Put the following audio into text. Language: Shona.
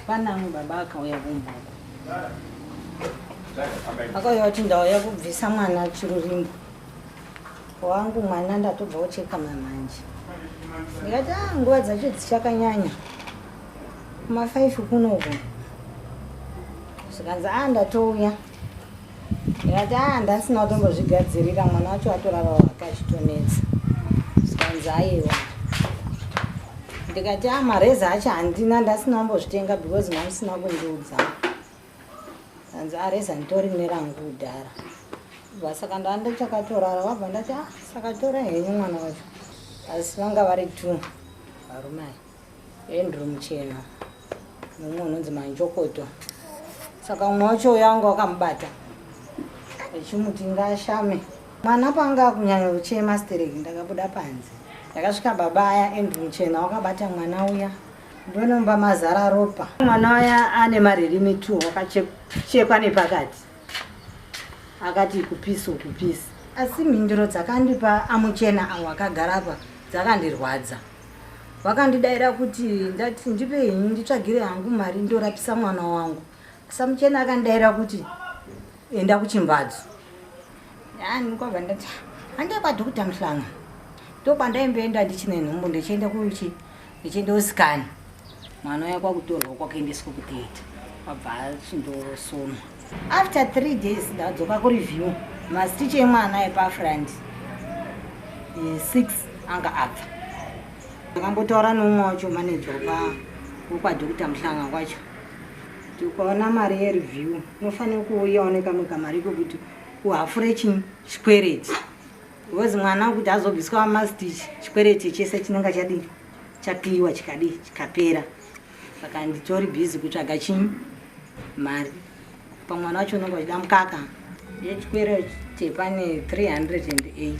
pana baba akauya kumba akauya kuti ndauya kubvisa mwana chirurimbo wangu mwana ndatobva kucheka mamanje ndikati nguva dzacho dzichakanyanya kuma5 kunoku zvikanzi ndatouya ndikati ndasina kutombozvigadzirira mwana wacho atorara hwake achitonetsa zvikanzi aiwa ndikati mareza acho handina ndasina kumbozvitenga because mamusina kundiudza zvikanzi reza nditori nerangu kudhara saka ndandichakatorara wabva ndati saka tora henyu mwana wacho asi vanga vari 2 varumai endru muchena nomwe unonzi manjokoto saka umwe wacho uya wanga wakamubata echimuti ngashame mwana panga kunyanya kuchema stereki ndakabuda panze ndakasvika baba aya endru muchena wakabata mwana uya ndonomba mazara ropa mwana uya ane marurimi 2 wakachekwa nepakati akati kupisa kupisa asi mhinduro dzakandipa amuchena awo akagarapa dzakandirwadza wakandidaira kuti ndati ndipe henyu nditsvagire hangu mari ndorapisa mwana wangu asi muchena akandidaira kuti enda kuchimbadzo kwabva ndati handei kwadhokuta Muhlanga ndokwandaimboenda ndichine nhumbu ndichienda kuchi ndichienda usikani mwana uya kwakutorwa kwakaendeswa kutheatre wabva achindosoma. After 3 days ndadzoka kureview masicha emwana epafront 6 anga abva ndakambotaura nomwe wacho manager kwadhokuta Muhlanga kwacho tikaona mari yereview unofanira kuuyawo kamwe kamari kokuti uhafure chikwereti because mwana kuti azobviswa mastich chikwereti chese chinenge chadii chakiyiwa chikapera saka nditori busy kutsvaga chinyi mari pamwana wacho unenge uchida mukaka yechikwereti pane 308